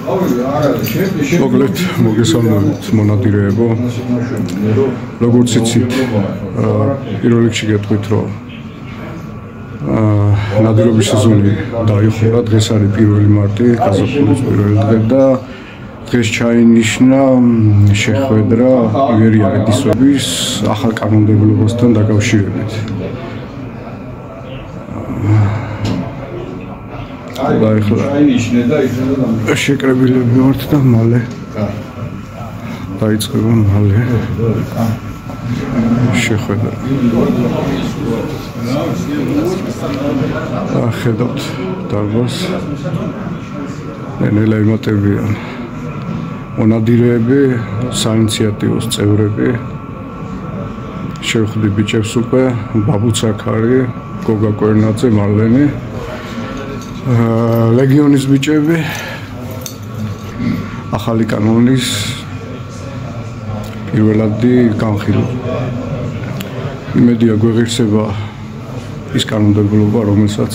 მოკლედ მოგესალმებით მონადირეებო. როგორც იცით, პირველ რიგში გეტყვით, რომ ნადირობის სეზონი დაიხურა. დღეს არის 1 მარტი, გაზაფხულის პირველი დღე და დღეს ჩაინიშნა შეხვედრა ივერია რედისობის ახალ კანონმდებლობასთან დაკავშირებით. შეკრებილები ვართ და მალე დაიწყება მალე შეხვედრა. ხედავთ დარბაზს, ნელა იმატებიან მონადირეები, საინიციატივო წევრები. შევხვდი ბიჭებს უკვე, ბაბუცაკარი, გოგა კვერნაძე, მარლენი, ლეგიონის ბიჭები, ახალი კანონის პირველადი განხილვა. იმედია გვეღირსება ის კანონმდებლობა, რომელსაც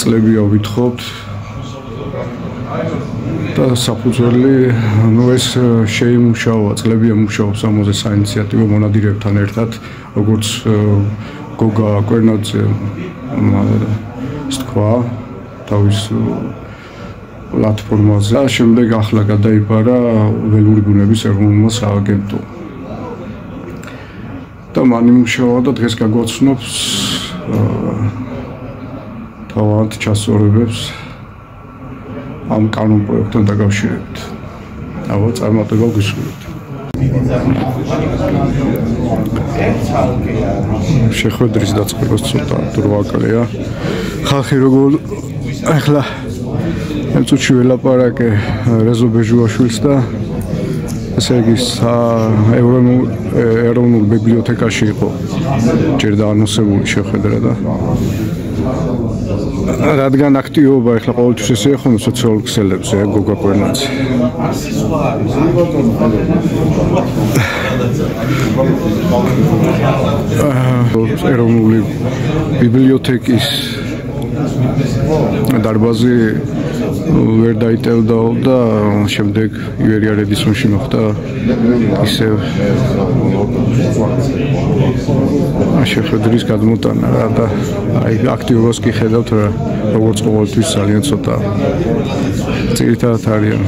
წლებია ვითხოვთ და საფუძველი, ეს შეიმუშავა, წლებია მუშაობს ამაზე საინიციატივო მონადირეებთან ერთად, როგორც გოგა კვერნაძე თქვა თავის პლატფორმაზე. შემდეგ ახლა გადაიბარა ველური ბუნების ეროვნულმა სააგენტომ. და მან იმუშავა და დღეს გაგვაცნობს თავად ჩასწორებებს ამ კანონ პროექტთან დაკავშირებით. აბა წარმატება გისურვებთ. შეხვედრის დაწყებას ცოტა დრო აკლია. ხალხი როგორ ახლა წუთში ველაპარაკე რეზო ბეჟუაშვილს და ესე იგი ეროვნულ ბიბლიოთეკაში იყო ჯერ დაანონსებული შეხვედრა და რადგან აქტივობა ახლა ყოველთვის ესე ხომ სოციალურ ქსელებზე გოგა კვერნაძე. ეროვნული ბიბლიოთეკის დარბაზი ვერ დაიტევდა და შემდეგ ივერია რედისონში მოხდა ისევ შეხვედრის გადმოტანა რა და აი აქტივობას კი ხედავთ რა, როგორც ყოველთვის ძალიან ცოტა ძირითადად არიან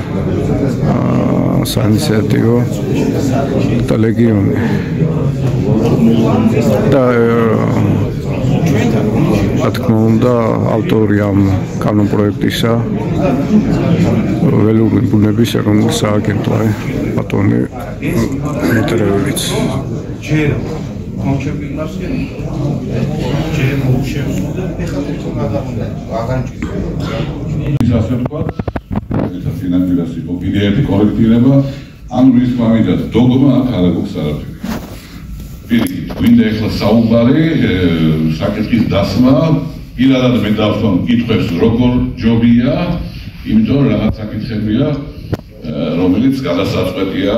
საინიციატივო და ლეგიონი და რა თქმა უნდა ავტორი ამ კანონ პროექტისა ველური ბუნების ეროვნული სააგენტო ბატონი მეტრევიც. ფინანსი კიდევ კორექტირება ან რისკმამიდა დოგმა არ აქვს არაფერი. გვინდა ახლა საუბარი საკითხის დასმა, პირადად მე დავსვამ კითხვებს როგორ ჯობია, იმიტომ რომ რაღაც საკითხებია, რომელიც გადასაწყვეტია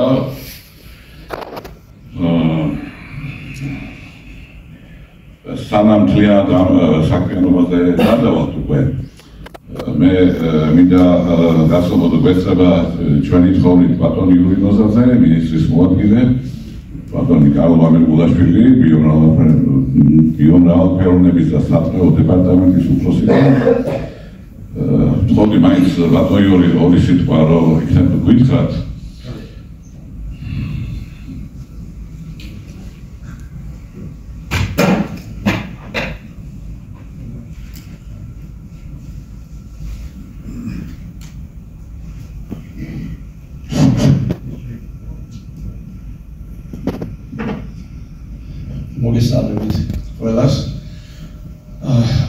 სანამ თლიანად საქმიანობაზე გადავალთ უკვე. მე მინდა გასწავლოთ გვეცება ჩვენი თხოვნით ბატონი იური ნოზაძე, მინისტრის მოადგილე, ბატონი კარლ ვამერგულაშვილი, ბიომრავალფეროვნების და სატყეო დეპარტამენტის უფროსი. ვთხოვდი მაინც ბატონი ორი სიტყვა რომ იქნებ გვითხრათ. მოგესალმებით ყველას.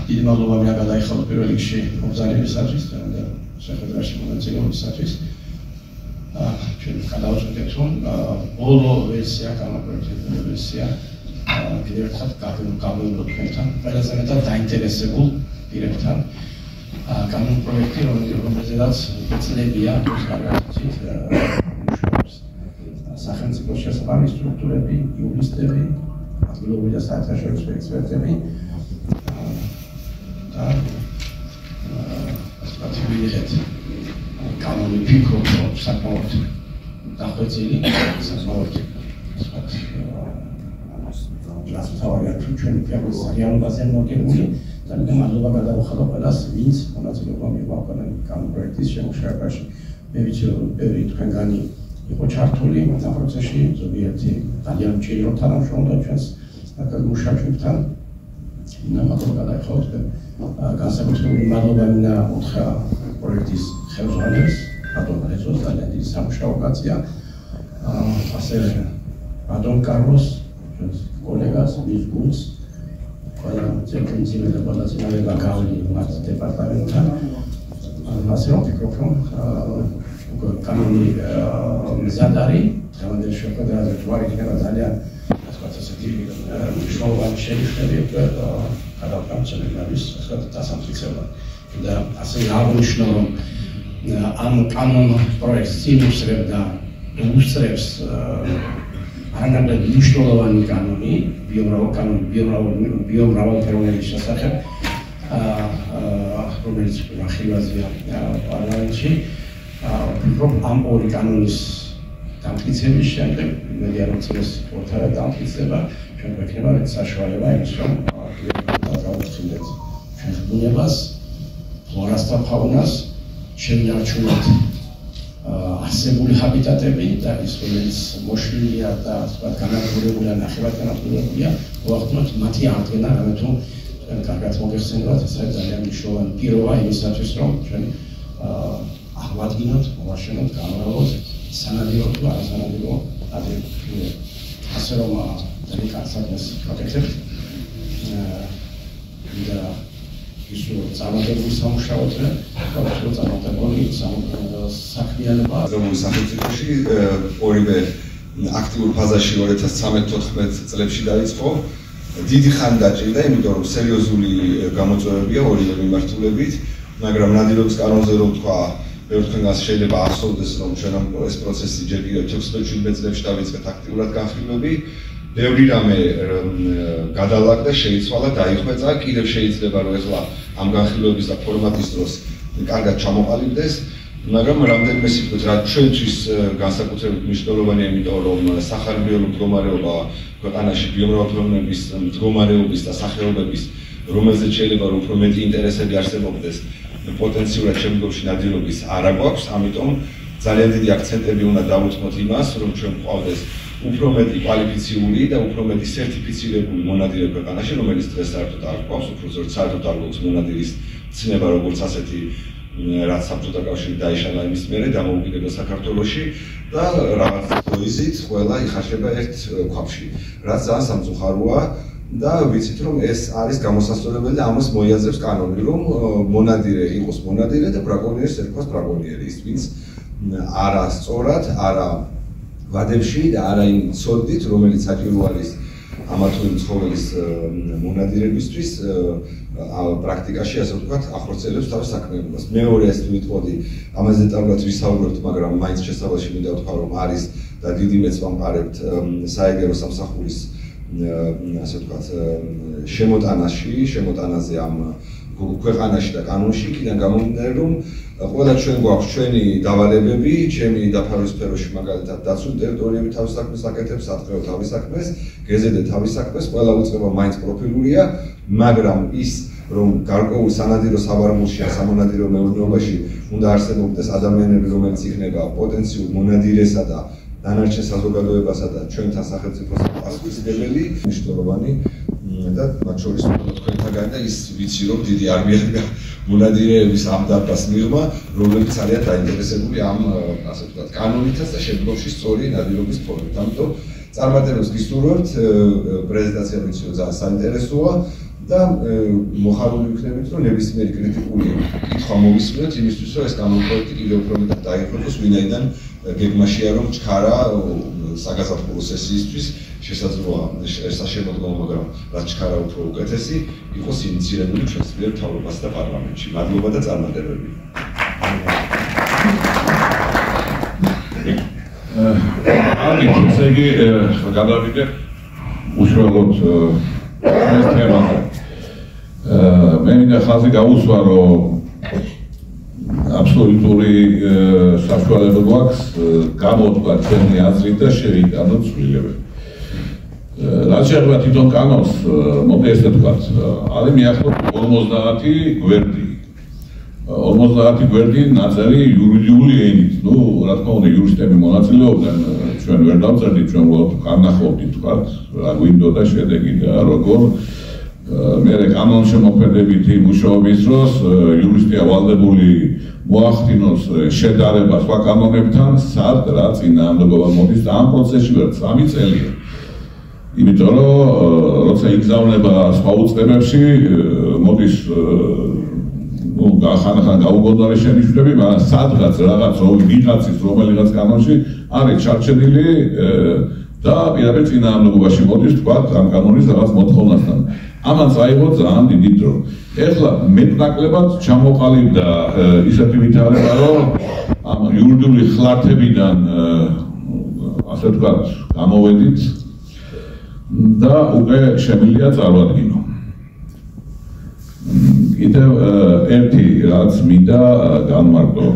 დიდი მადლობა მინდა გადაიხადო პირველ რიგში მომზადებისათვის და შეხვედრაში მონაწილეობისათვის. ჩვენ გადავწყვეტეთ რომ ბოლო ვერსია, კანონპროექტის ვერსია კიდევ ერთხელ გავიმეორებ თქვენთან, ყველაზე მეტად დაინტერესებულ პირებთან. კანონპროექტი, რომელზედაც წლებია განსაკუთრებით მუშაობს სახელმწიფო შესაბამის სტრუქტურები, იურისტები, ადგილობრივი და საერთაშორისო ექსპერტები და ასე ვთქვათ, კანონი ფიქრობ, რომ საკმაოდ დახვეწილი, საკმაოდ რაც თავია ჩვენი ფეხის რეალობაზე მოგებული და მე მადლობა გადავხადო ყველას, ვინც მონაწილეობა მიიღო კანონ პროექტის შემუშავებაში. მე ვიცი რომ ბევრი თქვენგანი იყო ჩართული ამ პროცესში, ზოგიერთი ძალიან მჭირი რომ თანამშრომლობდა ჩვენს მუშაკებთან. მადლობა გადავხადოთ და განსაკუთრებული მადლობა მინდა უთხრა პროექტის ხელმძღვანელს, ბატონ ეზოს, ძალიან დიდი სამუშაო კაცია. ასევე ბატონ კარლოს კოლეგას, მის გუნდს, ყველა წევრები და ყველა წინააღმდეგ გავლის მათ დეპარტამენტთან. ასე რომ ვფიქრობ, რომ კანონი მზად არის, დღევანდელ შეხვედრაზე ჯვარი იქნება ძალიან, ასე ვთქვათ, ესეთი მნიშვნელოვანი შენიშვნები გადავკავშირების დასამტკიცებლად. და ასე აღნიშნო, რომ ამ კანონ პროექტს იმუშავებს და უსწრებს არანაკლებ მნიშვნელოვანი კანონი, ბიომრავალფეროვნების შესახებ, რომელიც ახალგაზრდია პარლამენტში, რომ ამ ორი კანონის დამტკიცების შემდეგ, იმედია რომ წელს ორთაერად დამტკიცდება, ჩვენ გვექნება საშუალება იმის, რომ გავუცხინდეთ ჩვენ ბუნებას, ფლორას და ფაუნას, შევინარჩუნოთ არსებული ჰაბიტატები და ის რომელიც მოშლილია და თქვათ განადგურებულია, ნახევარგანადგურებულია, მოახდინოთ მათი აღდგენა, რამე თუ ჩვენ კარგად მოგეხსენებათ, ეს არის ძალიან მნიშვნელოვანი პირობა იმისათვის, რომ ჩვენ აღვადგინოთ, მოვაშენოთ, გამრავალოთ სანადირო თუ არასანადირო ადგილები. ასე რომ ძალიან კარგ საქმეს ვაკეთებთ და ისო წარმატებული სამუშაოზე, ბავშვი წარმატებული საქმიანობა. სახელმწიფოში ორივე აქტიურ ფაზაში 2013-14 წლებში დაიწყო. დიდი ხანი დაჭირდა, იმიტომ რომ სერიოზული გამოწვევებია ორივე მიმართულებით, მაგრამ ნადირობის კანონზე რომ თქვა, ბევრ თქვენგანს შეიძლება ახსოვდეს, რომ ჩვენ ეს პროცესი ჯერ კიდევ 16-17 წლებში დავიწყეთ აქტიურად განხილვები. ბევრი რამე გადალაგდა, შეიცვალა, დაიხვეწა, კიდევ შეიძლება რომ ეხლა ამ განხილვების და ფორმატის დროს კარგად ჩამოყალიბდეს, მაგრამ რამდენიმე სიტყვით რა ჩვენთვის განსაკუთრებით მნიშვნელოვანია, იმიტომ რომ სახარბიელო მდგომარეობა ქვეყანაში ბიომრავალფეროვნების მდგომარეობის და სახეობების, რომელზეც შეიძლება რომ უფრო მეტი ინტერესები არსებობდეს, პოტენციურად შემდგომში ნადირობის არ აქვს, ამიტომ ძალიან დიდი აქცენტები უნდა დავუწყოთ იმას, რომ ჩვენ გვყავდეს უფრო მეტი კვალიფიციური და უფრო მეტი სერტიფიცირებული მონადირე ქვეყანაში, რომელიც დღეს საერთოდ არ გვყავს, უფრო ზოგადად საერთოდ არ გვაქვს მონადირის ცნება როგორც ასეთი, რაც საბჭოთა კავშირი დაიშალა იმის მერე დამოუკიდებელ საქართველოში და რაღაც დროიზით ყველა იხარჯება ერთ ქვაბში, რაც ძალიან სამწუხაროა და ვიცით რომ ეს არის გამოსასწორებელი და ამას მოიაზრებს კანონი, რომ მონადირე იყოს მონადირე და ბრაკონიერს ერქვას ბრაკონიერი, ის ვინც არა სწორად, არა ვადებში და არა იმ ცოდით, რომელიც საჭირო არის ამა თუ იმ ცხოველის მონადირებისთვის პრაქტიკაში, ასე ვთქვათ, ახორციელებს თავის საქმიანობას. მეორე ეს ვიტყოდი, ამაზე დეტალურად ვისაუბრებთ, მაგრამ მაინც შესაძლოა მინდა ვთქვა, რომ არის და დიდი მეც ვამყარებთ საეგერო სამსახურის ასე ვთქვათ, შემოტანაზე ამ ქვეყანაში და კანონში, იქიდან გამომდინარე, რომ ყველა ჩვენ გვაქვს ჩვენი დავალებები, ჩემი დაფარვის სფეროში მაგალითად დაცული ტერიტორიები თავის საქმეს აკეთებს, სატყეო თავის საქმეს, გეზედე თავის საქმეს, ყველა უწყება მაინც პროფილურია, მაგრამ ის რომ გარკვეულ სანადირო საბარმულში ან სამონადირო მეურნეობაში უნდა არსებობდეს ადამიანები, რომელიც იქნება პოტენციურ მონადირესა და დანარჩენ საზოგადოებასა და ჩვენთან სახელმწიფოს პასუხისმგებელი, მნიშვნელოვანი და მათ შორის თქვენთაგანი და ის ვიცი რომ დიდი არმია მონადირეების ამ დარბას მიღმა, რომლებიც არიან დაინტერესებული ამ ასე ვთქვათ კანონითაც და შემდგომში სწორი ნადირობის ფორმით. ამიტომ წარმატებას გისურვებთ, პრეზენტაცია ვიცი რომ ძალიან საინტერესოა და მოხარული ვიქნებით რომ ნებისმიერი კრიტიკული კითხვა მოვისმენთ იმისთვის რომ ეს კანონპროექტი კიდევ უფრო მეტად დაიხოცოს, ვინაიდან გეგმაშია რომ ჩქარა საგაზაფხულო სესიისთვის შესაძლოა შესაძლოა, მაგრამ რაც ჩქარა უფრო უკეთესი იყოს ინიცირებული ჩვენს მიერ მთავრობასა და პარლამენტში. მადლობა და წარმატებები. ესე იგი გადავიდეთ უშუალოდ ეს თემაზე. მე მინდა ხაზი გავუსვა, რომ აბსოლუტური საშუალება გვაქვს გამოთქვა ჩვენი აზრით და შევიტანოთ ცვლილებები. რაც შეეხება თვითონ კანონს, მოდი ესე ვთქვათ, არის მიახლოებით 50 გვერდი. 50 გვერდი ნაწერი იურიდიული ენით. ნუ, რა თქმა უნდა, იურისტები მონაწილეობდნენ, ჩვენ ვერ დავწერდით, ჩვენ განახობდით, ვთქვათ, რა გვინდოდა შედეგი და როგორ მე კანონ შემოქმედებითი მუშაობის დროს იურისტია ვალდებული მოახდინოს შედარება სხვა კანონებთან, სად რა წინააღმდეგობა მოდის და ამ პროცესში ვერ 3 წელია. იმიტომ რომ როცა იგზავნება სხვა უწყებებში მოდის ხან გაუგონარი შენიშვნები, მაგრამ სადღაც რაღაც ვიღაცის რომელიღაც კანონში არის ჩარჩენილი და პირდაპირ წინააღმდეგობაში მოდის თქვათ ამ კანონის რაღაც მოთხოვნასთან. ამან წაიღო ძალიან დიდი დრო. ეხლა მეტნაკლებად ჩამოყალიბდა ისეთი ვითარება, რომ ამ იურიდიული ხლართებიდან ასე ვთქვათ, გამოვედით და უკვე შემიძლია წარვადგინო. კიდევ ერთი რაც მინდა განმარტო,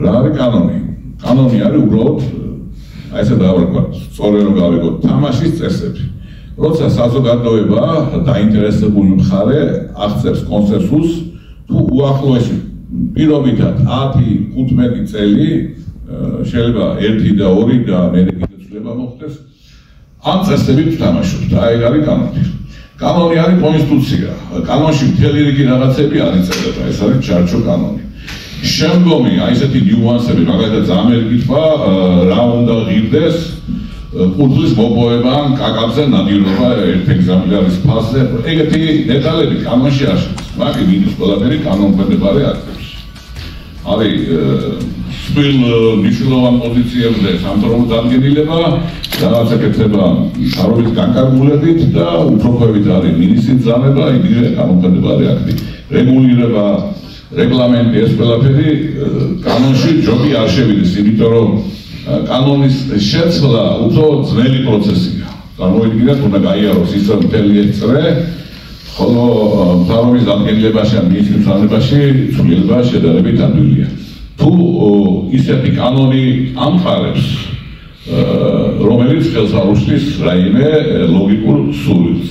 რა არის კანონი? კანონი არის უბრალოდ აი ესე დავარქვათ, სწორედ რომ გავიგოთ, თამაშის წესები. როცა საზოგადოება დაინტერესებული მხარე აღწევს კონსენსუსს, თუ უახლოესი პირობითად 10-15 წელი შეიძლება 1 და 2 და მე კიდე ცვლილება მოხდეს, ამ წესებით ვთამაშობთ. აი არის კანონი. კანონი არის კონსტიტუცია. კანონში მთელი რიგი რაღაცები არ იწერება, ეს არის ჩარჩო კანონი. შემდგომი აი ესეთი ნიუანსები, მაგალითად ძალიან კითხვა, რა უნდა ღირდეს კურდლის მოპოვება ან კაკაბზე ნადირობა ერთ ეგზამპლარის ფასზე, ეგეთი დეტალები კანონში არ შედის. მაგრამ მინუს ყველაფერი კანონმდებლობაზე არის. არის სპილ მნიშვნელოვან პოზიციებზე სამთავრობო დადგენილება, რაღაცაკეთება მთავრობის განკარგულებით და უფროქვებით არის მინისტრის ბრძანება, იგივე კანონმდებლობაზე აქტი. რეგულირება, რეგლამენტი ეს ყველაფერი კანონში ჯობი არ შევიდეს, იმიტომ რომ კანონის შეცვლა უფრო ძნელი პროცესია. წარმოიდგინეთ, უნდა გაიაროს ის მთელი ეს წრე, ხოლო მთავრობის დადგენილებაში ან მინისტრის ბრძანებაში ცვლილება შედარებით ადვილია. თუ ისეთი კანონი ამყარებს, რომელიც ხელს არ უშლის რაიმე ლოგიკურ სურვილს.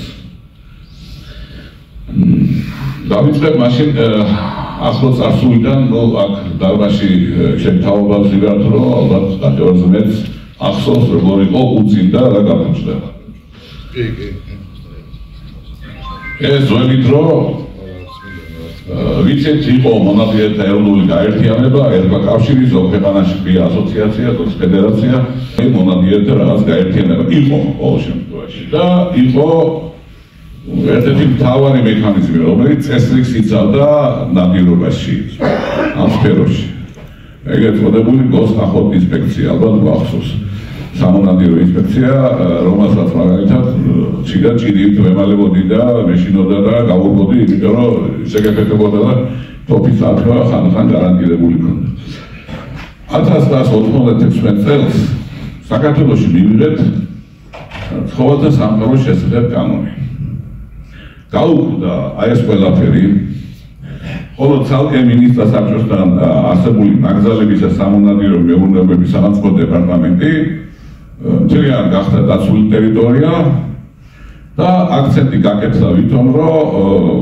დავიწყებ მაშინ ახლო წარსულიდან, აქ დარბაზში შემთავრებას ვიღათ, რომ ალბათ ნახევარზე მეც ახსოვს როგორ იყო უწინდა რა გაფუჭდა. ეს ძველი დრო ვიცით იყო მონადირეთა ეროვნული გაერთიანება, ერბა კავშირი, ზოგ ქვეყანაში ყია ასოციაცია, ზოგ ფედერაცია, მონადირეთა რაღაც გაერთიანება იყო ყოველ შემთხვევაში და იყო ერთ-ერთი მთავარი მექანიზმი, რომელიც წესრიგს იცავდა ნადირობაში, ამ სფეროში. ეგრეთ წოდებული გოსნახოთ ინსპექცია, ალბათ გვახსოვს. სამონადირო ინსპექცია, რომელსაც მაგალითად ჩიგა ჭირით ვემალებოდი და მეშინოდა და გავურბოდი, იმიტომ რომ შეგეფეთებოდა და ტოფის აღქვა ხან-ხან გარანტირებული ქონდა. 1996 წელს საქართველოში მივიღეთ ცხოველთა სამყაროს შესახებ კანონი. გაუქმდა აი ეს ყველაფერი, ხოლო ცალკე მინისტრთა საბჭოსთან არსებული ნაკრძალების და სამონადირო მეურნეობების სახელმწიფო დეპარტამენტი მთლიანად გახდა დაცული ტერიტორია და აქცენტი გაკეთდა ვითომ, რომ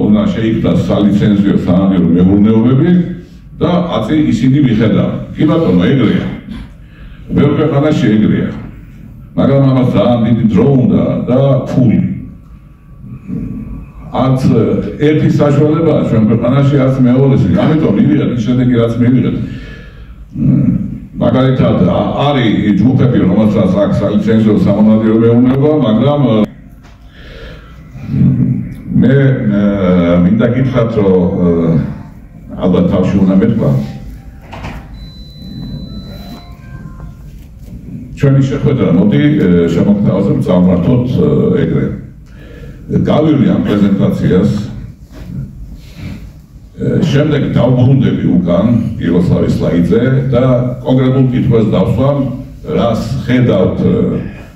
უნდა შეიქმნას სალიცენზიო სამონადირო მეურნეობები და აწი ისინი მიხედავენ. კი ბატონო, ეგრეა. ბევრ ქვეყანაში ეგრეა. მაგრამ ამას ძალიან დიდი დრო უნდა და ფული. არც ერთი საშუალებაა ჩვენ ქვეყანაში, არც მეორესი. ამიტომ მივიღეთ ის შედეგი, რაც მივიღეთ. მაგალითად არის ჯგუფები, რომელსაც აქვს სალიცენზიო სამონადირო მეურნეობა, მაგრამ მე მინდა გითხრათ, რომ ალბათ თავში უნდა მეთქვა. ჩვენი შეხვედრა მოდი შემოგთავაზებ წავმართოთ ეგრე. გავივლი ამ პრეზენტაციას, შემდეგ დავბრუნდები უკან იროსლავი სლაიდზე და კონკრეტულ კითხვას დავსვამ, რას ხედავთ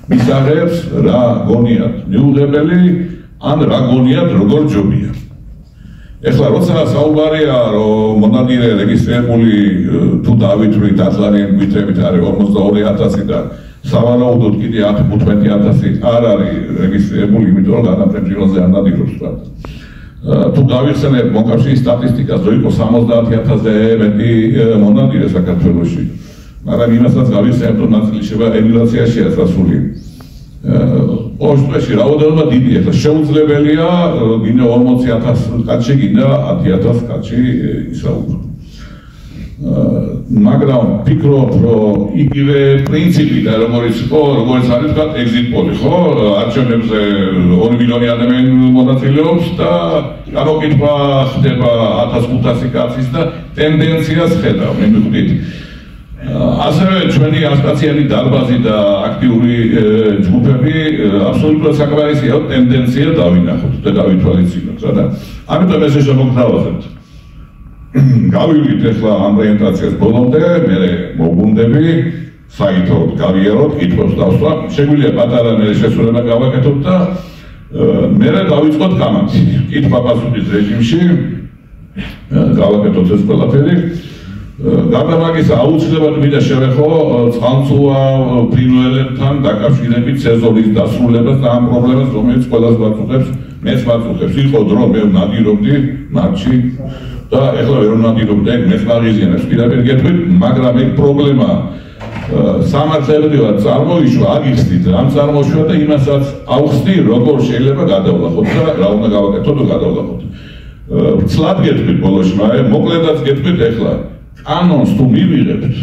მისაღებს, რა გონიათ მიუღებელი, ან რა გონიათ როგორ ჯობია. ეხლა როცა საუბარია რომ მონადირე რეგისტრირებული თუ დავითვლით ათლარიან გვითებით არის 42000 და სავარაუდოდ კიდე 150000 არ არის რეგისტრირებული, იმიტომ რომ განაყენებელზე არ ნადირობს თქვა. თუ გავიხსენებთ მომკავშირის სტატისტიკას, რომ იყო 70000-ზე მეტი მონადირე საქართველოში. მაგრამ იმასაც გავიხსენებთ, რომ ნაწილი შევა ემიგრაციაშია წასული. ოშტოში რაოდენობა დიდია, ეხლა შეუძლებელია გინდა 40000 კაცი, გინდა 10000 კაცი ისაუბრო. მაგრამ ფიქრობ, რომ იგივე პრინციპი და როგორც არის თქვა exit poll-ი, ხო? არჩევნებზე 2 მილიონი ადამიანი მონაწილეობს და გამოკითხვა ხდება 1500 კაცის და ტენდენციას ხედავ, მე მივხვდით. ასევე ჩვენი ასპაციანი დარბაზი და აქტიური ჯგუფები აბსოლუტურად საკმარისია ტენდენცია დავინახოთ და დავითვალისწინოთ, რა. ამიტომ ესე შემოგთავაზებთ. გავივლით ახლა ამ ორიენტაციას ბოლომდე, მე მოგვუნდები საერთოდ გავიაროთ, კითხვებს დავსვამ, შეგვიძლია პატარა მე შესრულება გავაკეთოთ და მე დავიწყოთ გამათი. კითხვა-პასუხის რეჟიმში გავაკეთოთ ეს ყველაფერი. გარდა მაგისა აუცილებლად მინდა შევეხო წყალწუა ფრინველებთან დაკავშირებით სეზონის დასრულებას და ამ პრობლემას, რომელიც ყველას ვაწუხებს, მეც ვაწუხებს. იყო დრო მე ვნადირობდი მარტში და ეხლა ვერ ვნადირობდი, მეც მაღიზიანებს პირდაპირ გეტყვით, მაგრამ ეგ პრობლემა სამართლებრივად წარმოიშვა, აგიხსნით რამ წარმოიშვა და იმასაც ავხსნი, როგორ შეიძლება გადავლახოთ და რა უნდა გავაკეთოთ და გადავლახოთ. ცლად გეტყვით ბოლოში, მაგრამ მოკლედაც გეტყვით ეხლა. კანონს თუ მივიღებთ,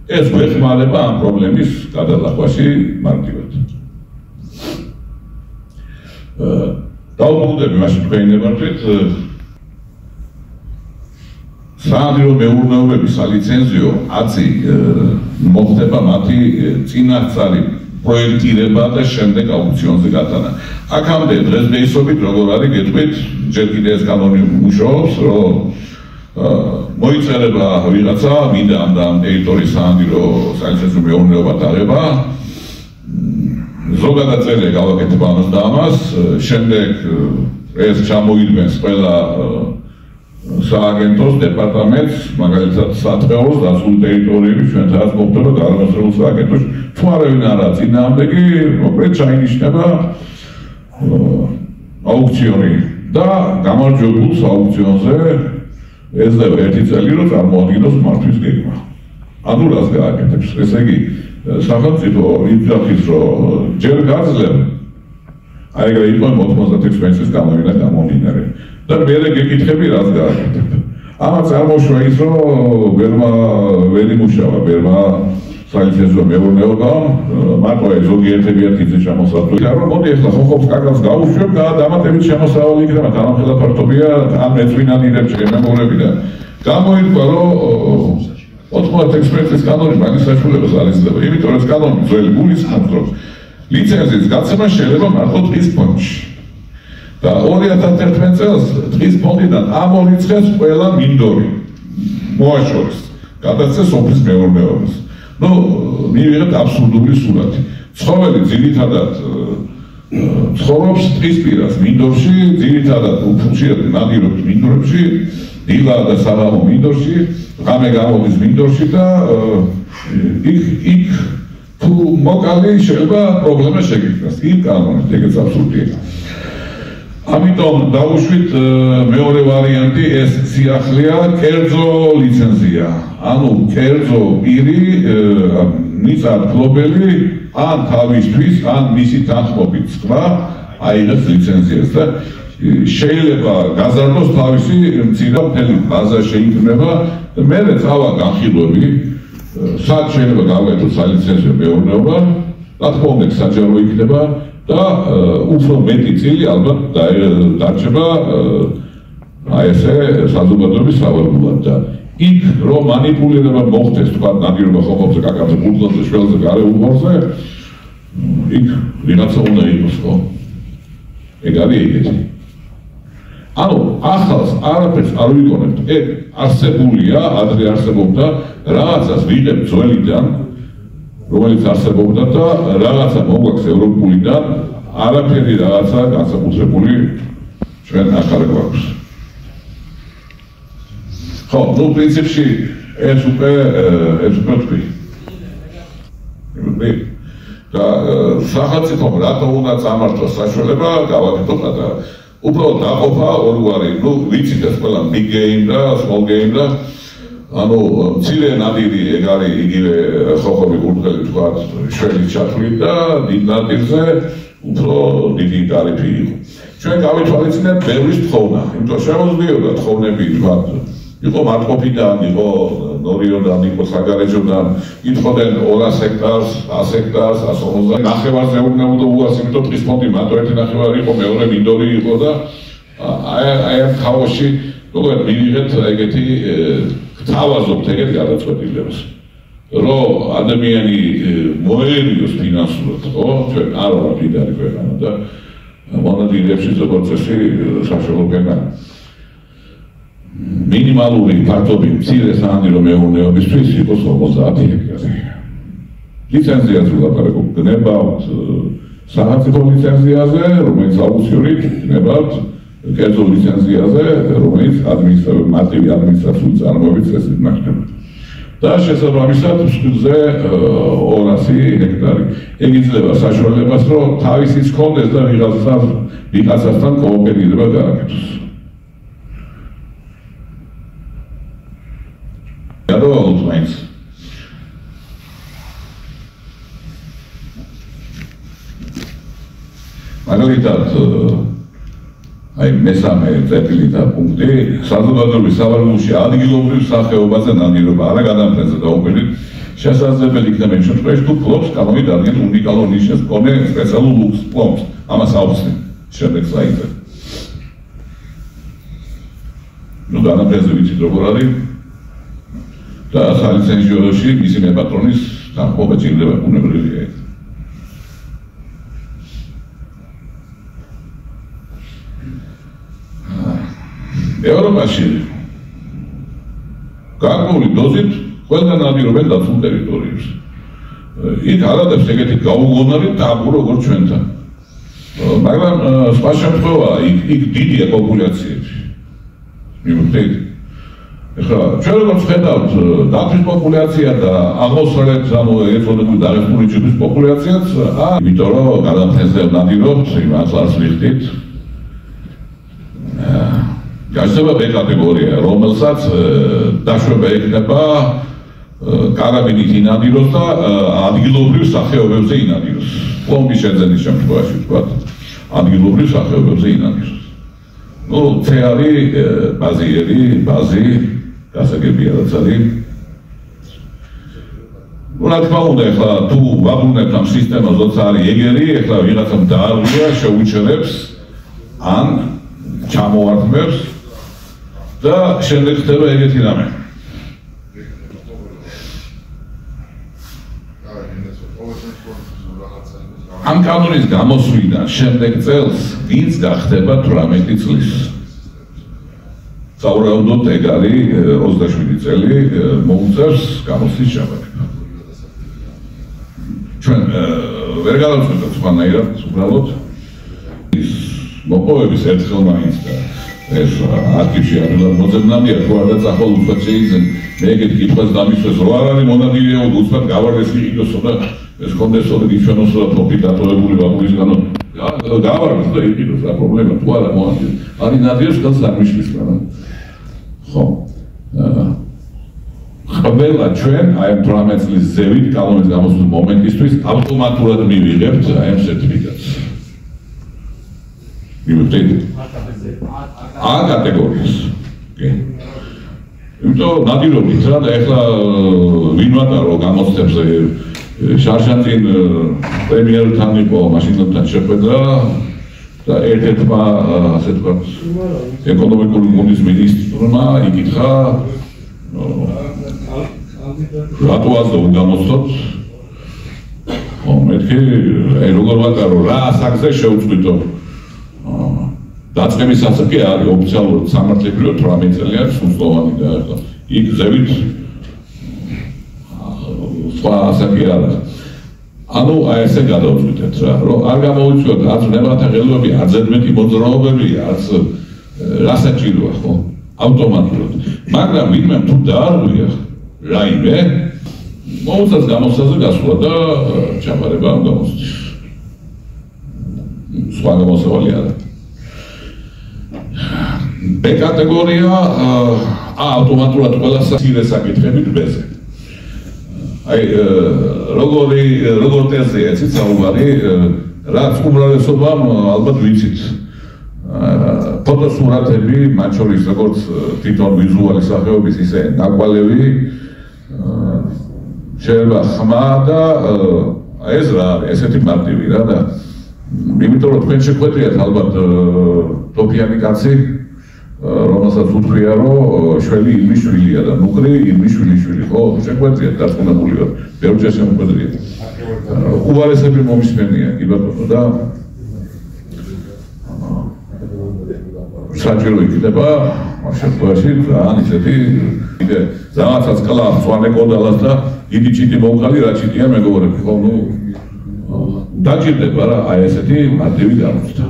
ეს გვეხმარება ამ პრობლემის გადალახვაში მარტივად. დავუბრუნდები მაშინ თქვენი ნებართვით. საადირო მეურნეობების სალიცენზიო აცი მოხდება მათი წინასწარი პროექტირება და შემდეგ აუქციონზე გატანა. აქამდე დღესდღეობით როგორ არის გეტყვით, ჯერ კიდე ეს კანონი მუშაობს, რომ მოიწერება ვიღაცა, მინდა ამ ტერიტორიის საადირო სალიცენზიო მეურნეობა დაღება, ზოგადად წერია გავაკეთებ ამას და ამას, შემდეგ ეს ჩამოიდგენს ყველა სააგენტოს დეპარტამენტს, მაგალითად საწყეოს დაცული ტერიტორიები ჩვენთანაც მოხდება გარემოსრულ სააგენტოში, თუ არავინ არა წინააღმდეგი, მოკლედ ჩაინიშნება აუქციონი და გამარჯვებულს აუქციონზე ეძება 1 წელი, რომ წარმოადგინოს მართვის გეგმა. ანუ რას გააკეთებს? ესე იგი, სახელმწიფო იძახის, რომ ჯერ გაძლევ, აი ეგრე იყო 96 წლის კანონიდან გამომდინარე. და მერე გეკითხები რას გააკეთებ. ამას წარმოშვა ის, რომ ვერ იმუშავა ბერმა სალიცენზიო მეურნეობამ, მარტო ეს ზოგიერთები ერთიზე ჩამოსავლია, რომ მოდი ახლა ხოხობს კაკავს გაუშვებ, დამატებით შემოსავალი იქნება, თანამხლად ფართობია, ამ მეწვინადირებს შემემორები და გამოირკვა, რომ 96 წლის კანონი მაგის საშუალებას არ იძლევა, იმიტომ რომ ეს კანონი ძველი გულისხმობს, რომ ლიცენზიის გაცემა შეიძლება მარტო ტყის ფონდში. და 2011 წელს ტყის ფონდიდან ამ 2 წელს ყველა მინდორი მოაშორეს, გადაწეს სოფლის მეურნეობას. ნუ მივიღეთ აბსურდული სურათი. ცხოველი ძირითადად ცხოვრობს ტყის პირას მინდორში, ძირითადად უხუცია ნადირობს მინდორებში, დილა და საღამო მინდორში, ღამე გამოდის მინდორში და იქ თუ მოკალი შეიძლება პრობლემა შეგიქმნას. იმ კანონით ეგეც აბსურდია. ამიტომ დავუშვით მეორე ვარიანტი, ეს სიახლეა კერძო ლიცენზია. ანუ კერძო პირი მიწა ფლობელი ან თავისთვის, ან მისი თანხმობით სხვა აიღებს ლიცენზიას და შეიძლება გაზარდოს თავისი მცირე მთელი ბაზა შეიქმნება და მერე წავა განხილვები, სად შეიძლება გავაკეთოთ სალიცენზიო მეურნეობა, რა თქმა უნდა საჯარო იქნება და უფრო მეტი წილი ალბათ დარჩება აი ესე საზოგადოების სავარგულად და იქ რომ მანიპულირება მოხდეს თქვა ნადირობა ხოხობზე, კაკაბზე, ბურთლებზე, შველზე, გარეუბორზე იქ ვიღაცა უნდა იყოს, ხო? ეგ არის ეგეთი. ანუ ახალს არაფერს არ ვიგონებთ, ეგ არსებულია, ადრე არსებობდა, რაღაცას ვიღებ ძველიდან, რომელიც არსებობდა და რაღაცა მოგვაქვს ევროპულიდან, არაფერი რაღაცა განსაკუთრებული ჩვენ ახალ გვაქვს. ხო, ну, პრინციპში ეს უკვე თქვი. და სახელმწიფომ რატო უნდა წამართოს საშუალება, გავაკეთოთ და უბრალოდ დაყოფა ორგვარი, ну, ვიცით ეს ყველა big game და small game და ანუ მცირე ნადირი ეგ არის იგივე ხოხობი კურდღელი თქვა შველი ჩათვლით და დიდ ნადირზე უფრო დიდი ტარიფი იყო. ჩვენ გავითვალისწინეთ ბევრის თხოვნა, იმიტომ შემოძლიოდა თხოვნები თქვა იყო მარტყოფიდან, იყო ნორიოდან, იყო საგარეჯოდან, ითხოვდნენ 200 ჰექტარს, 100 ჰექტარს, 150 ნახევარზე უნდა უას, იმიტომ ტყის ფონდი მარტო ერთი ნახევარი იყო, მეორე მინდორი იყო და აი ამ ხაოსში როგორ მივიღეთ ეგეთი თავაზობთ ეგეთ გადაწყვეტილებას. რომ ადამიანი მოერიოს ფინანსურად, ხო? ჩვენ არ ვართ მდიდარი ქვეყანა და მონადირეებში როგორც წესი საშუალო ქვეყანა. მინიმალური ფართობი მცირე საანირო მეურნეობისთვის იყოს 50 ჰექტარი. ლიცენზიაზე ვლაპარაკობ, გნებავთ სახელმწიფო ლიცენზიაზე, რომელიც აუცილებლად გნებავთ კერძო ლიცენზიაზე, რომელიც მარტივი ადმინისტრაციული წარმოებით წესით მართება. და შესაბამისად მზე 200 ჰექტარი. ეგ იძლევა საშუალებას, რომ თავისიც ჰქონდეს და ვიღაცასთან კოოპერირება გააკეთოს. გადავალოთ მაინც. მაგალითად აი მესამე წერტილი და პუნქტი საზოგადოების სავალდებულოში ადგილობრივ სახეობაზე ნადირობა არა გადამფრენზე დაუკვირდით შესაძლებელი იქნება იმ შემთხვევაში თუ ფლობს კანონით დადგენილ უნიკალურ ნიშნებს მქონე სპეციალურ ლუქს ფლობს ამას აუხსნით შემდეგ სლაიდზე. ნუ გადამფრენზე ვიცით როგორ არის და სალიცენზიოში მისი მეპატრონის დამხობა ჭირდება ბუნებრივია. ევროპაში გარკვეული დოზით ყველგან ნადირობენ დაცულ ტერიტორიებს. იქ არადებს ეგეთი გაუგონარი ტაბუ როგორც ჩვენთან. მაგრამ სხვა შემთხვევაა, იქ დიდია პოპულაციები. მივხვდით. ეხლა ჩვენ როგორც ხედავთ, დაცვის პოპულაცია და აღმოსავლეთ ანუ ეწოდებული დაღესტნური ჯგუფის პოპულაციაც, იმიტომ რომ გადამფრენზე ნადირობთ, იმას არც ვიხდით. გასება B კატეგორია, რომელსაც დაშვება ექნება კარაბინით ინადიროს და ადგილობრივ სახეობებზე ინადიროს. პლომბის შეძენის შემთხვევაში ვთქვათ, ადგილობრივ სახეობებზე ინადიროს. ნუ C არის ბაზიერი, ბაზი, გასაგებია რაც არის. ნუ რა თქმა უნდა, ეხლა თუ ვაბრუნებთ ამ სისტემას, როცა არის ეგერი, ეხლა ვიღაცამ დაარღვია, შეუჩერებს ან ჩამოართმევს და შემდეგ ხდება ეგეთი რამე. ამ კანონის გამოსვლიდან შემდეგ წელს ვინც გახდება 18 წლის. სავარაუდოდ ეგ არის 27 წელი მოუწევს გამოსვლის ჩაბარება. ჩვენ ვერ გადავწყვეტთ სხვანაირად უბრალოდ ის მოპოვების ერთხელ მაინც და ეს არქივში არის მოძებნამდე თუ არ დაწახვალ უცბად შეიძლება მე ეგეთი კითხვას დამისვეს რო არ არის მონადირეა უცბად გავარდეს იყიდოსო და ეს კონდესო და გიჩვენოსო და პროფიტ დატოვებული ვაგულისგანო გავარდეს და იყიდოს რა პრობლემა თუ არა მონადირე არის ნადირს ხელს არ მიშლის მაგრამ ხო ყველა ჩვენ აი 18 წლის ზევით კანონის გამოსვლის მომენტისთვის ავტომატურად მივიღებთ აი ამ სერტიფიკატს მივხვდით A კატეგორიის. იმიტომ ნადირობით რა და ეხლა ვინვატარო გამოცდებს შარშანწინ პრემიერთან იყო მაშინდელთან შეხვედრა და ერთ-ერთმა ასე თქვა ეკონომიკური გუნდის მინისტრმა იკითხა რატო ასე გამოცდოთ ხო მეთქი როგორ ვატარო რა საკზე შეუწყვიტო დაწყების ასაკი არის ოფიციალურად სამართლებრივად 18 წელი არის სრულწლოვანი და ახლა იქ ზევით სხვა ასაკი არის. ანუ აი ესე გადავწყვიტეთ რა, რომ არ გამოუწვიოთ არც ნებათა ხელოვები, არც ზედმეტი მოძრაობები, არც რა საჭიროა ხო? ავტომატურად. მაგრამ ვინმე თუ დაარღვია რაიმე, მოუწევს გამოსვლაზე გასვლა და ჩაბარება ამ გამოსვლაში. სხვა გამოსავალი არა. B კატეგორია ავტომატურად ყველა სასირე საკითხები დბეზე. აი როგორ ტეზია ეცით საუბარი, რაც უმრავლესობამ ალბათ ვიცით. ფოტოსურათები, მათ შორის როგორც თვითონ ვიზუალის სახეობის, ისე ნაკვალევი შეიძლება ხმა და ეს რა არის, ესეთი მარტივი რა და იმიტომ რომ თქვენ შეხვედრიათ ალბათ ტოფიანი კაცი, რომელსაც უთქვია რომ შველი ირმის შვილია და ნუკრი ირმის შვილი, ხო, შეხვედრიათ დარწმუნებული ვარ, ბევრჯერ შემოხვედრიათ. უარესები მომისმენია, კი ბატონო და საჭირო იქნება ამ შემთხვევაში ძალიან ისეთი კიდე რაღაცაც კლავს სვანე კოდალას და დიდი ჩიტი მოვყალი რა ჩიტია მეგობრები ხო ნუ დაჭირდება რა აი ესეთი მარტივი გამოცდა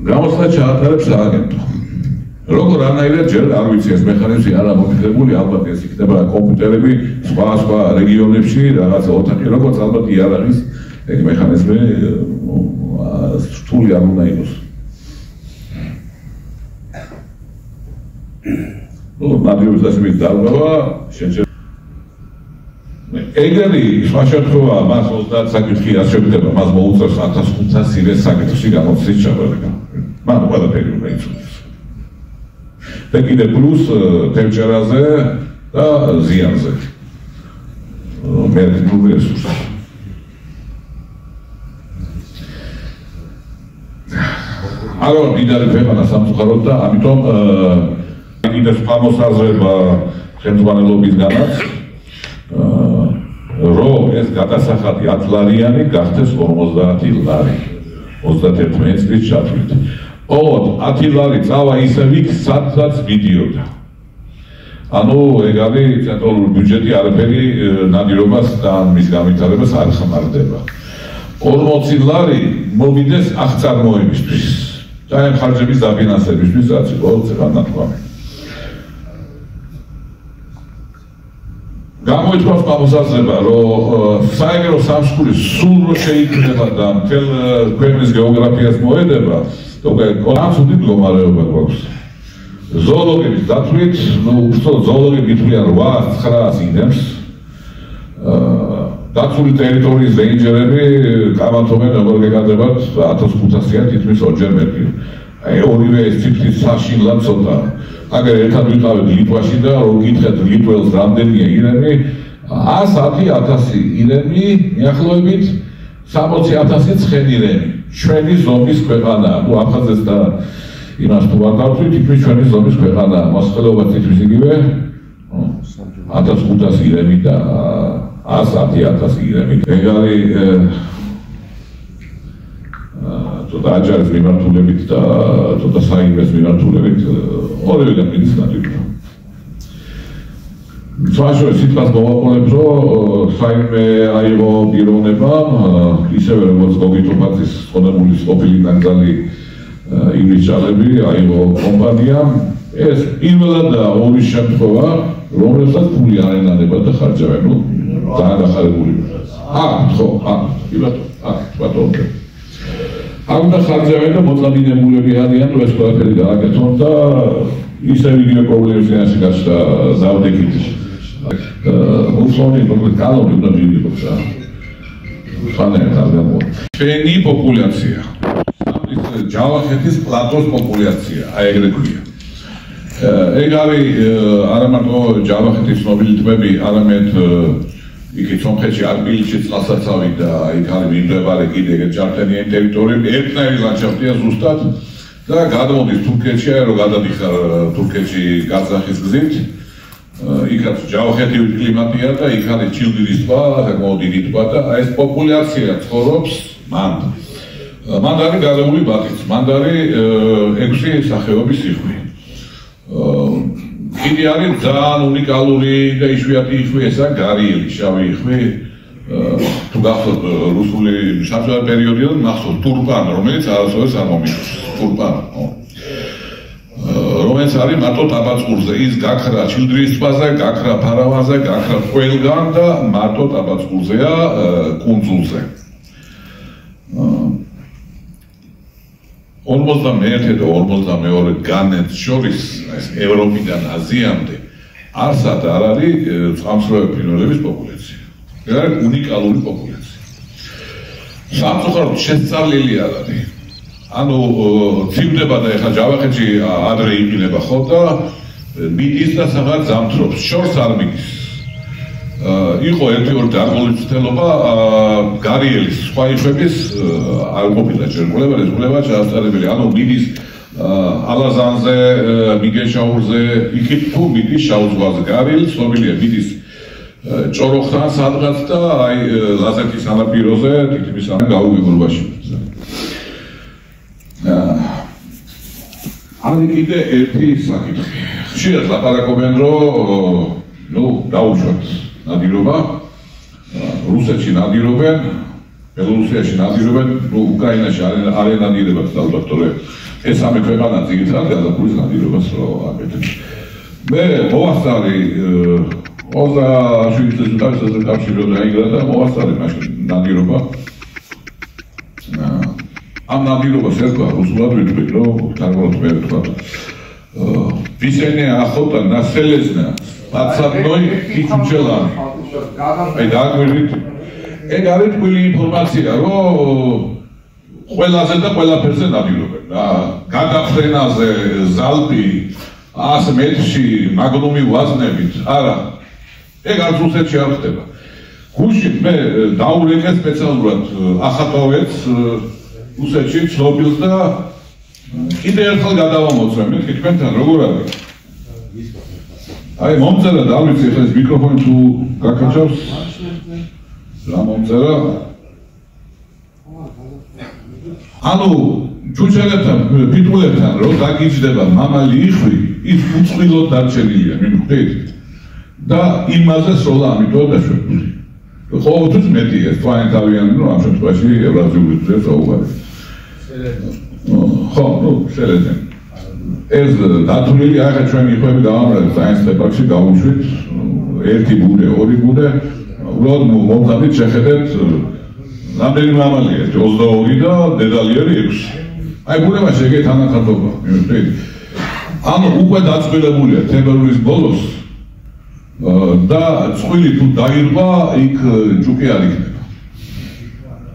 გამოსვლა ჩაატარებს სააგენტო როგორ არანაირად ჯერ არ ვიცი ეს მექანიზმი არ ამოფიქრებული ალბათ ეს იქნება კომპიუტერები სხვა რეგიონებში რაღაცა ოთახი როგორც ალბათ იარაღის ეგ მექანიზმი რთული არ უნდა იყოს. ნადიობის დასმით დარღვევა შეიძლება. ეგრე სხვა შემთხვევა მას 30 საკითხი არ შეგვიძლია მას მოუწევს 1500 სირეს საკითხში გამოცდის ჩაბარება. მან ყველაფერი უნდა იცოდეს. და კიდე პლუს თევზჭერაზე და ზიანზე. მერქნული რესურსი. არა დიდარი ქვეყანა სამწუხაროდ და ამიტომ კიდე სხვა მოსაზრება ხელმძღვანელობისგანაც რომ ეს გადასახადი 10 ლარიანი გახდეს 50 ლარი 31 წლის ჩათვლით. ოღონდ 10 ლარი წავა ისევ იქ სადაც მიდიოდა. ანუ ეგ არის ცენტრალური ბიუჯეტი არაფერი ნადირობას და მის განვითარებას არ ხმარდება. 40 ლარი მოვიდეს აღწარმოებისთვის. და ამ ხარჯების დაფინანსებისთვის რაც იყო ცეკვანათქვამი. გამოიწვევს მოსაზრება, რომ საეგრო სამსხური სულ რო შეიქმნება და მთელ ქვეყნის გეოგრაფიას მოედება, თორე კონსული მდგომარეობა გვაქვს. ზოოლოგების დათვლით, ნუ უბრალოდ ზოოლოგები ითვლიან 8-900 ინდემს. დაცული ტერიტორიის რეინჯერები გამართობენ როგორ გეკადრებათ 1500-იან თითქმის ორჯერ მეტი. აი ორივე ეს ციფრი საშინლად ცოტა. აგერ ერთად ვიყავით ლიტვაში და რომ გითხეთ ლიტველს რამდენია ირემი 110,000 ირემი მიახლოებით 60,000 ცხენირემი. ჩვენი ზომის ქვეყანაა. ნუ აფხაზეთს და იმას თუ არ დავთვლით, თითქმის ჩვენი ზომის ქვეყანაა. მოსახლეობა თითქმის იგივე 1500 ირემი და 110,000 ირემი. ეგ არის ცოტა აჯარის მიმართულებით და ცოტა საინვესტო მიმართულებით ორივე განმედის ნატიფა. თვალშორ სიტყვას მოვაყოლებ, რომ საინვე აიღო პიროვნებამ, ისევე როგორც გოგიტოპაცის ხონებულის ყოფილი ნაკრძალი ივრისჭალები აიღო კომპანიამ. ეს პირველადაა ორი შემთხვევა, რომელსაც ფული არ ენანება და ხარჯავენ. ძალიან ახალებული. ხო, ბატონო. აუდა ხარჯავენ და მოწადინებულები არიან, რომ ეს ყველაფერი გააკეთონ და ისევ იგივე პრობლემებს განაში გაჩნდა დავდექით. უცხოური კანონი უნდა მივიღოთ რა. ფანერად არ გამოვა. ჩვენი პოპულაცია. ჯავახეთის პლატოს პოპულაცია, აი ეგრე ქვია. ეგ არის არა მარტო ჯავახეთის ცნობილი ტბები, არამედ იქ სომხეთში არბილში წყალსაცავი და იქ არის მიმდებარე კიდე ეგეთ ჯანმრთელიანი ტერიტორიები, ერთნაირი ლანდშაფტია ზუსტად და გადმოდის თურქეთში, რომ გადადიხარ თურქეთში კაზახის გზით. იქაც ჯავახეთივი კლიმატია და იქ არის ჩილდირის ტბა, საკმაოდ დიდი ტბა და ეს პოპულაცია ცხოვრობს მან. მან არის გადაული ბათიც, მან არის 6 სახეობის იხვი. კიდე არის ძალიან უნიკალური და იშვიათი იხვი ესა გარიელი, შავი იხვი, თუ გახსოვთ რუსული საბჭოთა პერიოდიდან მახსოვს ტურპან, რომელიც არასოდეს არ მომიგოს. ტურპან, რომელიც არის მარტო ტაბაწყურზე, ის გაქრა ჩილდრის ტბაზე, გაქრა ფარავანზე, გაქრა ყველგან და მარტო ტაბაწყურზეა კუნძულზე. 51 და 52 განეთს შორის ევროპიდან აზიამდე არსად არ არის წყამსროვი ფრინველების პოპულაცია. ეს არის უნიკალური პოპულაცია. სამწუხაროდ შესწავლილი არ არის. ანუ ცივდება და ეხლა ჯავახეთში ადრე იყინება ხო და მიდის და სადღაც ზამთრობს, შორს არ მიდის. იყო ერთი-ორი დაღოლისთელობა გარიელის სხვა იხვების არ ყოფილა ჯერმულება, რეზულება ჩაასწარებელი. ანუ მიდის ალაზანზე, მიგეშაურზე, იქით თუ მიდის შავ-ზღვაზე. გარიელი ცნობილია, მიდის ჭოროხთან სადღაც და აი ლაზეთის სანაპიროზე თითქმის ამ გაუგებრობაში. არის კიდე ერთი საკითხი. ხშირად ლაპარაკობენ, რომ დაუშვათ ნადირობა, რუსეთში ნადირობენ, ბელორუსიაში ნადირობენ, უკრაინაში არ ენადირებათ დოქტორე. ეს სამი ქვეყანა ძირითადად გაზაფხულის ნადირობას აკეთებს. მე მოვასწარი 27 წელიწადში კავშირი დაიგრა და მოვასწარი მაშინ ნადირობა. ამ ნადირობას ერქვა რუსულად ვიტყვი, რომ თარგმნოთ მე ვთქვა. Pisanie achota na selezna, podsadной и чучелами. Აი დაგვირით. ეგ არის თქვენი ინფორმაცია, რომ ყველაზე და ყველაფერზე ნადირობენ. გადაფრენაზე, ზალპი 100 მეტრში მაგნუმი ვაზნებით, არა. ეგ არც რუსეთში არ ხდება. გუშინ მე დაურეკე სპეციალურად ახატოვეთ რუსეთში ცნობილს და კიდე ერთხელ გადავამოწმე, თქვენთან როგორ არის? აი მომწერა და ვიცი ახლა ეს მიკროფონი თუ გაკაჩავს. რა მომწერა? ანუ ჩუჩერებთან, პიტულებთან რო დაგიჯდება მამალი იხვი, ის უწყვილოდ დარჩენილია, მიხვდით? და იმაზე სროლა ამიტომ დაშვებული. ყოველთვის მეტია, პლანეტარიანი, რომ ამ შემთხვევაში ევრაზიული გზებს აუღარებს. ხო, შელეძენ. ეს დათვლილი ახლა ჩვენი იხვები დავამრავლეთ საინს პეპარკში გავუშვით, ერთი ბუდე, ორი ბუდე, უბრალოდ მომწადით შეხედეთ რამდენი მამალია, 22 და დედალიერი 6. აი ბუნებაში ეგეთ ანახატობა, მიხვდით? ანუ უკვე დაწყვილებულია თებერვლის ბოლოს და წვილი თუ დაირღვა, იქ ჯუკი არ იქნება.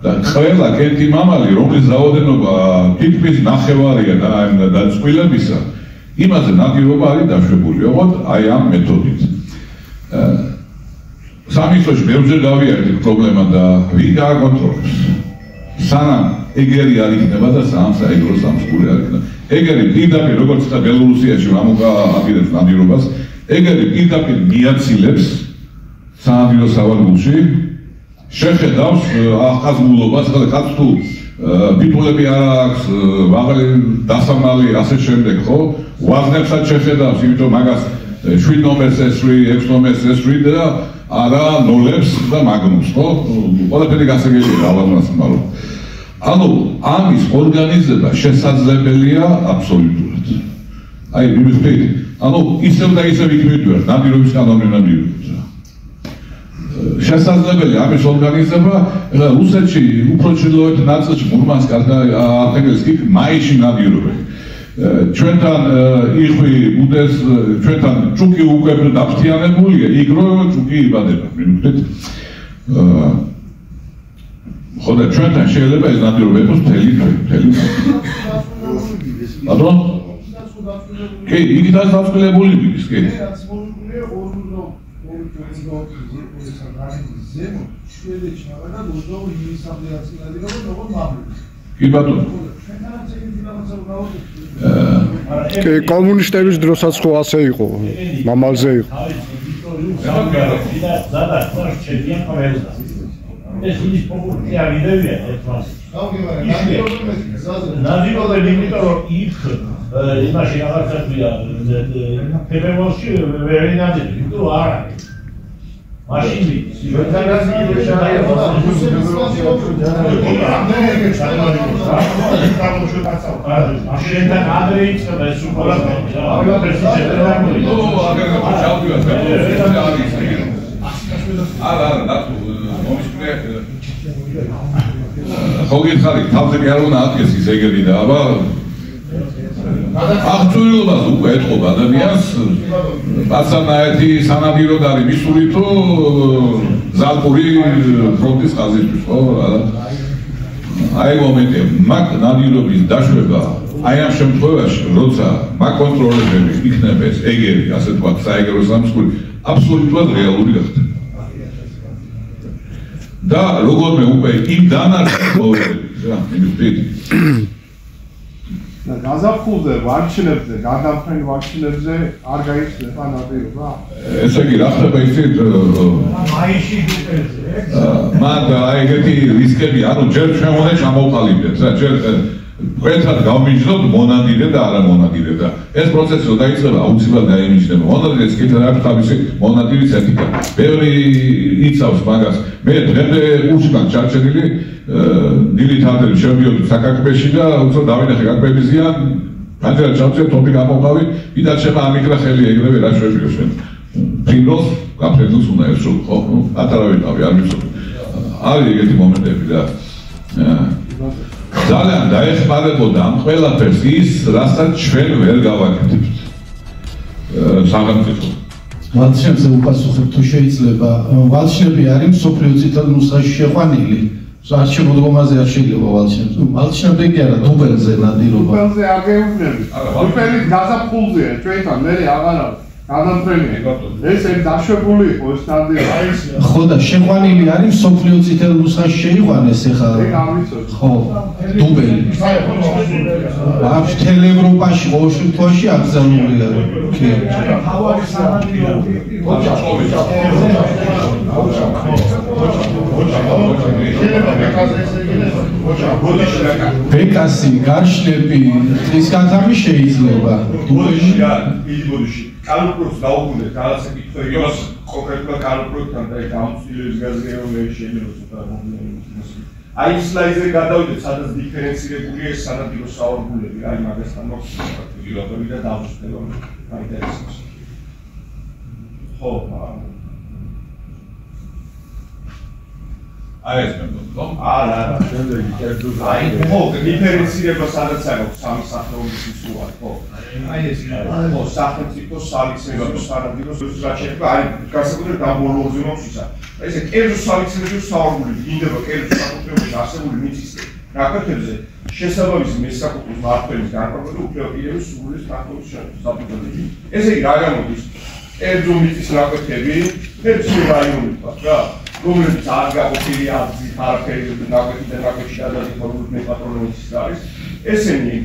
და ყველა კენტი მამალი, რომლის რაოდენობა თითქმის ნახევარია და დაწყვილებისა, იმაზე ნადირობა არის დაშვებული, ოღონდ აი ამ მეთოდით. სამისოში ბევრჯერ გავიარეთ პრობლემა და ვინ გააკონტროლებს. სანამ ეგერი არ იქნება და სანამ საიდრო სამსხური არ იქნება. ეგერი პირდაპირ როგორც და ბელორუსიაში ამოგააპირებს ნადირობას, ეგერი პირდაპირ მიაცილებს სანადირო სავალულში. შეხედავს ახაზმულობას, ხალხს თუ პიტულები არ აქვს, ვაღალი დასამალი ასე შემდეგ, ხო? ვაზნებსაც შეხედავს, იმიტომ მაგას 7 ნომერს S3, 6 ნომერს S3 და არა ნოლებს და მაგნუმს, ხო? ყველაფერი გასაგებია დავაზნას მაგრამ. ანუ ამის ორგანიზება შესაძლებელია აბსოლუტურად. აი, მიხვდით? ანუ ისევ და ისევ იქ მივიდივართ, ნადირობის კანონიდან შესაძლებელია ამის ორგანიზება, რუსეთში უფრო ჩრდილოეთ ნაწილში მურმანსკ და არხანგელსკი მაისში ნადირობენ. ჩვენთან იხვი ბუდეს, ჩვენთან ჭუკი უკვე დაფრთიანებულია, იქ რო ჭუკი იბადება, მიხვდით? ხო და ჩვენთან შეიძლება ეს ნადირობა იყოს მთელი თვე. ბატონო? კი, იქიდან დაწყვილებული მიდის, კი. კი ბატონო. კი, კომუნისტების დროსაც ხო ასე იყო, მამალზე იყო. ეს ის პოპულაცია ვიდევია ერთმანეთს. ნადირობენ იმიტომ რომ იქ იმაში რაღაცა ქვია ფებრუარში ვერ ინადირებენ, თუ არა. ხოგი თავზე კი არ უნდა აკეთეს ის ეგრე და აბა აღწვილობას უკვე ეთყობა ადამიანს პასანაეთი სანადიროდ არის მისული თუ ზალპური ფრონტის ხაზისთვის ხო აი მომენტია მაგ ნადირობის დაშვება აი ამ შემთხვევაში როცა მაგ კონტროლებები იქნებეს ეგერი ასე თქვა საეგერო სამსხური აბსოლუტურად რეალური გახდა და როგორმე უკვე იმ დანარჩენ ყოველთვის რა იმით და გაზაფხულზე ვარჩინებზე, გადამფრენ ვარჩინებზე არ გაიხსნება ნადირობა? ესე იგი, რა ხდება იცით? მაისში დუპელზე. მან აი ეგეთი რისკები, ანუ ჯერ ჩვენ უნდა ჩამოვყალიბდეთ, რა ჯერ ყველთან გავმიჯნოთ მონადირე და არა მონადირე და ეს პროცესი რო დაიწყება, აუცილებლად დაიმიჯნება. მონადირეს კიდე რა თავისი მონადირის ეთიკა. ბევრი იცავს მაგას. მე დღემდე უშკან ჩარჩენილი დილით ამდენ შევდიოდი საკაკბეში და უცებ დავინახე კაკბებიზიან განჯერად ჩავწევ თოფი გამოყავი ვიდაც შემა ამიქრა ხელი ეგრევე რა შევდიო შენ ფინოს კაფედოს უნდა ერთო ხო ატარა ვიტავი არ ვიცოდი არის ეგეთი მომენტები და ძალიან დაეხმარებოდა ამ ყველაფერს ის რასაც ჩვენ ვერ გავაკეთებთ სახელმწიფო ვალჩნებზე უპასუხებ თუ შეიძლება ვალჩნები არის მსოფლიო წითელ ნუსხაში შეყვანილი საერთოდ მოდგომაზე არ შეიძლება ვალჩნებს. ვალჩნები კი არა, დუბელზე ნადირობა. დუბელზე არ გეუბნები. დუბელის გაზაფხულზეა, ჩვენთან მერე აღარ არის. გადამფრენია. ეს ერთ დაშვებული იყო ეს ნადირობა. ხო და შეყვანილი არის მსოფლიო წითელ ნუსხაში შეიყვანეს ეხლა. ეგ არ ვიცოდი. ხო, დუბელი. აქ მთელ ევროპაში ყოველ შემთხვევაში აკრძალული არის. კი. თავარი სანადირობა. ბეკასი, გარშლები, ხისგანთამი შეიძლება. ბოდიში რა, იგი ბოდიში. კალკულს დაუბრუნდეთ, რაღაცა კითხვები იმას კონკრეტულად კალკულთან და გამოცდილების გაზრდილი შეიძლება ცოტა მომენტი. აი სლაიდზე გადავიდეთ, სადაც დიფერენცირებულია ეს სანადირო საორგულები, აი მაგასთან მოხსნილი და დავუსწრებო მაინტერესებს. ხო, აი ეს მეგობრებო არა შემდეგი კერძო აი ხო დიფერენცირება სადაც აქვს სამი სახეობის ისუა ხო აი ეს ხო სახელმწიფო სალიცენზიო სანადირო სტრუქტურა აი განსაკუთრებით დაბოლოზე მოხსნა ესე კერძო სალიცენზიო საორგულები ინდება კერძო საკუთრებაში არსებული მიწის ნაკვეთებზე შესაბამისი მესაკუთრის მმართველის განკარგული უფლებები სრული სტატუსის საფუძვლად ესე იგი რა გამოდის კერძო მიწის ნაკვეთები ფერცი რაიონი თქვა რა რომელიც არ გაყოფილი აბზით არაფერი ნაკვეთი და ნაკვეთი გადადიხარული მეპატრონების არის ესენი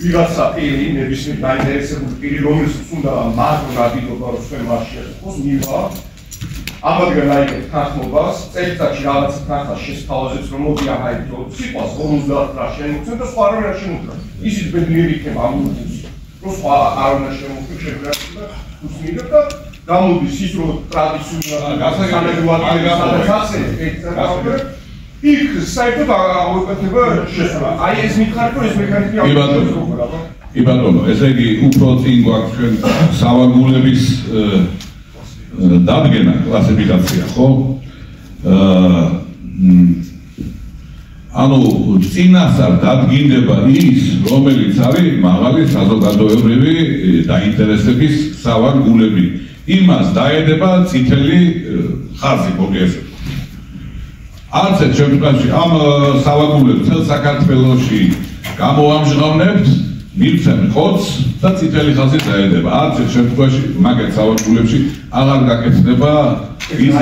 ვიღაცა პირი ნებისმიერ დაინტერესებული პირი რომელსაც უნდა მაგ ნადირობა რო ჩვენ მასში იყოს მივა ამადგენ აიგეთ თანხმობას წელიწადში რაღაცა თანხა შესთავაზებს რომ მოდი აჰაიდო სიტყვას 50 რა შემოგვცენ და სხვა რა შემოგვცენ ისიც ბედნიერი იქნება ამ უძს რო სხვა არ უნდა შემოგვცენ შეგვიძლია უსმიდო და გამოდის ის რომ ტრადიციული იქ საერთოდ აღუკვეთება შესაძლოა. აი ეს მითხარით ეს მექანიზმი აღარ კი ბატონო, ესე იგი უფრო წინ გვაქვს ჩვენ სავარგულების დადგენა, კლასიფიკაცია, ხო? ანუ წინასწარ დადგინდება ის, რომელიც არის მაღალი საზოგადოებრივი დაინტერესების სავარგულები. იმას დაედება წითელი ხაზი მოგესწრებით. არც ერთ შემთხვევაში ამ სავარგულებს მთელ საქართველოში გამოამჟღავნებთ, მივცემ ხოცს და წითელი ხაზი დაედება. არც ერთ შემთხვევაში მაგეთ სავარგულებში აღარ გაკეთდება ის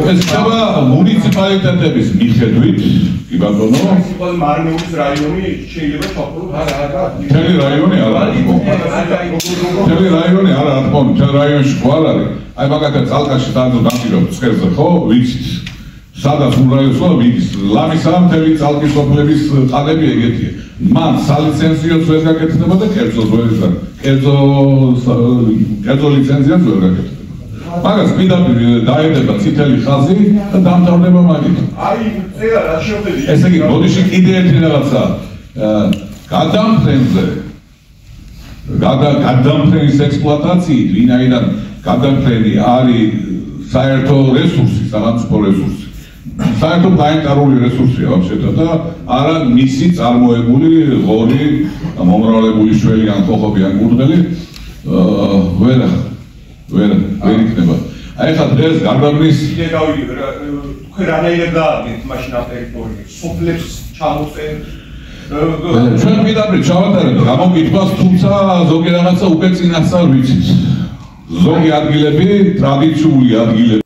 ეს ხდება მუნიციპალიტეტების მიხედვით, კი ბატონო. მარნეულის რაიონი შეიძლება ჩაფურო არა. მთელი რაიონი არა. მთელი რაიონი არა, რა თქმა უნდა, მთელ რაიონში ხო არ არის. აი მაგათაც ალკაში დადო დამტირო ცხელზე ხო ვიცით სადაც უნდა მის ლამისა მთელი წალკის სოფლების ყალები ეგეთია. მან სალიცენზიოც ვერ გაკეთდება და კერძო ლიცენზიაც ვერ გაკეთდება. მაგას პირდაპირ დაედება წითელი ხაზი და დამთავრდება მაგით. აი, წერა რა შეუძლია. ესე იგი, ბოდიში კიდე ერთი რაღაცა გადამფრენზე გადამფრენის ექსპლუატაციით, ვინაიდან გადამფრენი არის საერთო რესურსი, სახელმწიფო რესურსი. საერთო პლანეტარული რესურსია ვაფშეტა და არა მისი წარმოებული ღორი, მომრავლებული შველი ან ხოხობი ან გურდღელი ვერ იქნება. აი ხა დღეს გარდაბნის კიდე გავიგე თქვენ რანაირად გააგეთ მაშინ ამ ტერიტორიებს სოფლებს ჩამოწერთ ჩვენ პირდაპირ ჩავატარებთ გამოკითხვას, თუმცა ზოგი რაღაცა უკვე წინასწარ ვიცით. ზოგი ადგილები ტრადიციული ადგილები